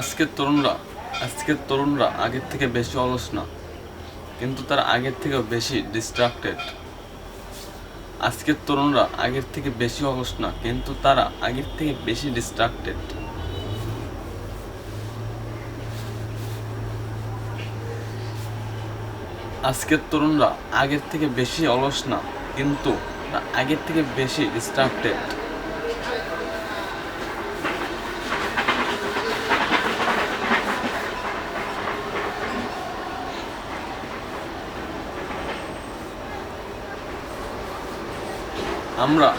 আজকের তরুণরা আগের থেকে বেশি অলস না, কিন্তু তারা আগের থেকেও বেশি ডিস্ট্রাক্টেড। আজকের তরুণরা আগের থেকে বেশি অলস না, কিন্তু তারা আগের থেকে বেশি ডিস্ট্রাক্টেড। আমরা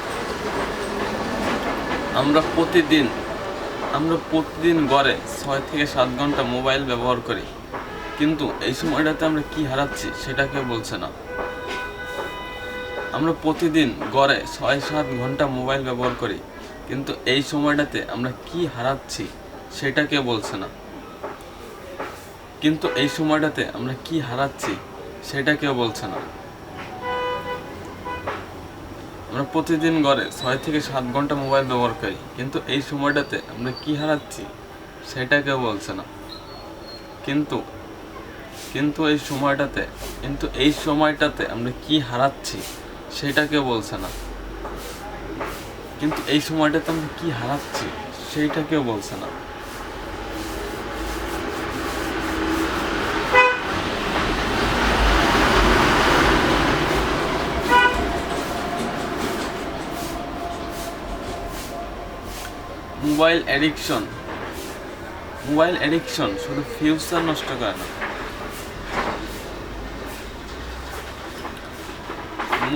আমরা প্রতিদিন আমরা প্রতিদিন গড়ে 6 থেকে 7 ঘন্টা মোবাইল ব্যবহার করি, কিন্তু এই সময়টাতে আমরা কি হারাচ্ছি সেটা কেউ বলছে না। আমরা প্রতিদিন গড়ে 6-7 ঘন্টা মোবাইল ব্যবহার করি, কিন্তু এই সময়টাতে আমরা কি হারাচ্ছি সেটা কেউ বলছে না। আমরা প্রতিদিন গড়ে 6 থেকে 7 ঘন্টা মোবাইল ব্যবহার করি, কিন্তু এই সময়টাতে আমরা কি হারাচ্ছি সেটা কেউ বলছে না। কিন্তু কিন্তু এই সময়টাতে আমরা কি হারাচ্ছি সেটা কেউ বলছে না। মোবাইল অ্যাডিকশন শুধু ফিউচার নষ্ট করে না,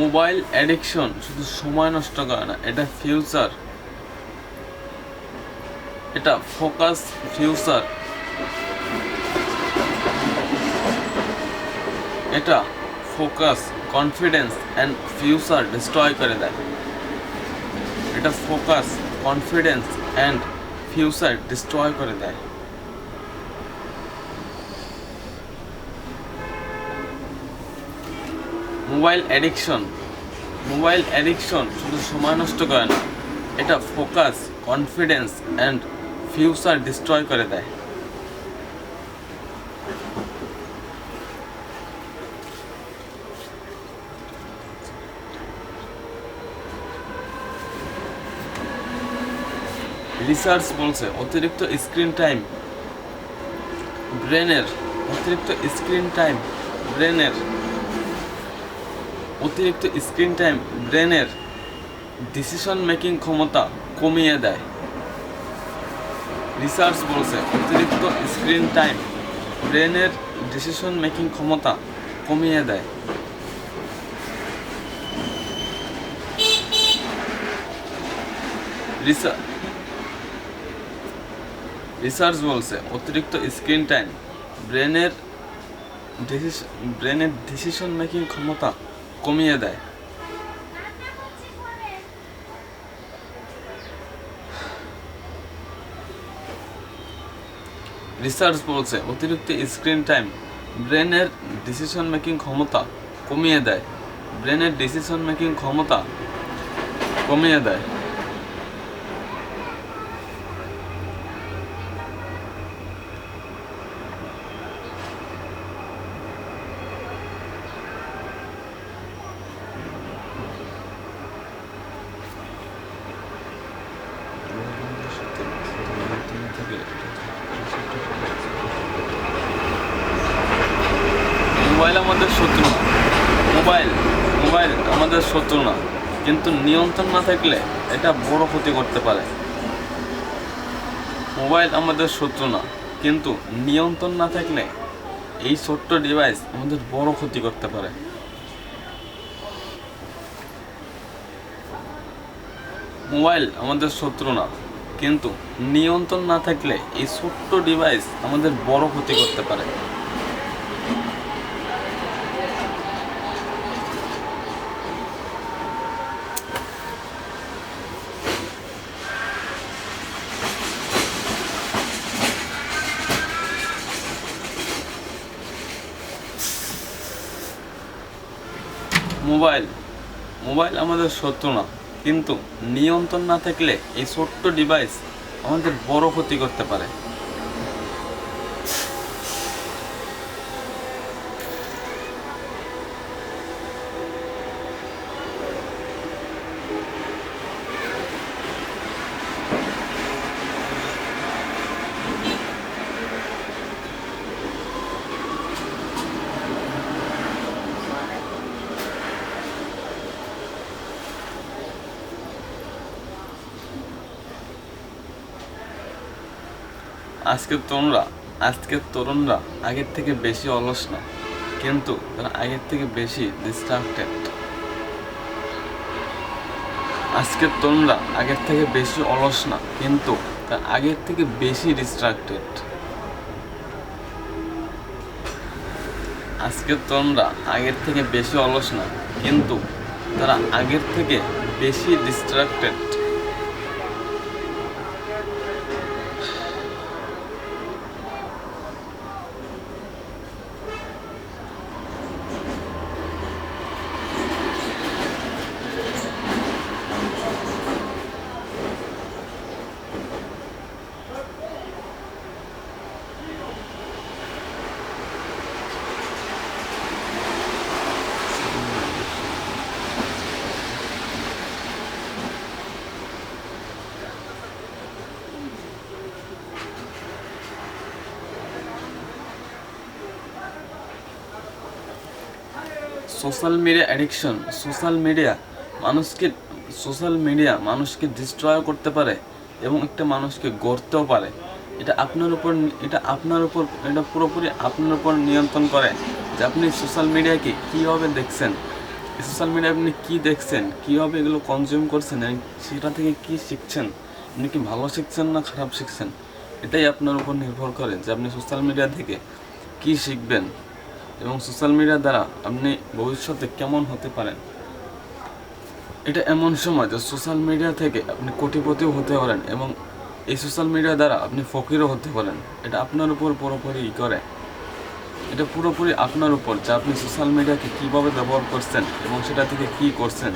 মোবাইল অ্যাডিকশন শুধু সময় নষ্ট করে না, এটা focus, confidence and future destroy করে দেয়। মোবাইল অ্যাডিকশন শুধু সময় নষ্ট করে না, এটা focus, confidence and future destroy করে দেয়। রিসার্চ বলছে অতিরিক্ত স্ক্রিন টাইম ব্রেনের ডিসিশন মেকিং ক্ষমতা কমিয়ে দেয়। রিসার্চ বলছে অতিরিক্ত স্ক্রিন টাইম ব্রেনের ডিসিশন মেকিং ক্ষমতা কমিয়ে দেয়। রিসার্চ বলছে অতিরিক্ত স্ক্রিন টাইম ব্রেনের ডিসিশন মেকিং ক্ষমতা কমিয়ে দেয়। রিসার্চ বলছে অতিরিক্ত স্ক্রিন টাইম ব্রেনের ডিসিশন মেকিং ক্ষমতা কমিয়ে দেয়। মোবাইল আমাদের শত্রু না, কিন্তু নিয়ন্ত্রণ না থাকলে এটা বড় ক্ষতি করতে পারে। এই ছোট্ট ডিভাইস আমাদের বড় ক্ষতি করতে পারে। মোবাইল আমাদের শত্রু না, কিন্তু নিয়ন্ত্রণ না থাকলে এই ছোট্ট ডিভাইস আমাদের বড় ক্ষতি করতে পারে। মোবাইল আমাদের শত্রু না, কিন্তু নিয়ন্ত্রণ না থাকলে এই ছোট্ট ডিভাইস আমাদের বড় ক্ষতি করতে পারে। আজকের তরুণরা আগের থেকে বেশি অলস না, কিন্তু তারা আগের থেকে বেশি ডিস্ট্রাক্টেড। আজকের তরুণরা আগের থেকে বেশি অলস না, কিন্তু তারা আগের থেকে বেশি ডিস্ট্রাক্টেড। আজকের তরুণরা আগের থেকে বেশি অলস না, কিন্তু তারা আগের থেকে বেশি distracted. Social media addiction. Social media মানুষকে ডিস্ট্রয় করতে পারে এবং একটা মানুষকে গড়তেও পারে। এটা পুরোপুরি আপনার উপর নিয়ন্ত্রণ করে যে আপনি সোশ্যাল মিডিয়াকে কীভাবে দেখছেন, সোশ্যাল মিডিয়া আপনি কী দেখছেন, কীভাবে এগুলো কনজিউম করছেন, সেটা থেকে কী শিখছেন, আপনি কি ভালো শিখছেন না খারাপ শিখছেন। এটাই আপনার উপর নির্ভর করে যে আপনি সোশ্যাল মিডিয়া থেকে কী শিখবেন এবং সোশ্যাল মিডিয়ার দ্বারা আপনি ভবিষ্যতে কেমন হতে পারেন। এটা এমন সময় যে সোশ্যাল মিডিয়া থেকে আপনি কোটিপতিও হতে পারেন এবং এই সোশ্যাল মিডিয়া দ্বারা আপনি ফকিরও হতে পারেন। এটা আপনার উপর পুরোপুরি করে, এটা পুরোপুরি আপনার উপর যে আপনি সোশ্যাল মিডিয়াকে কীভাবে ব্যবহার করছেন এবং সেটা থেকে কী করছেন।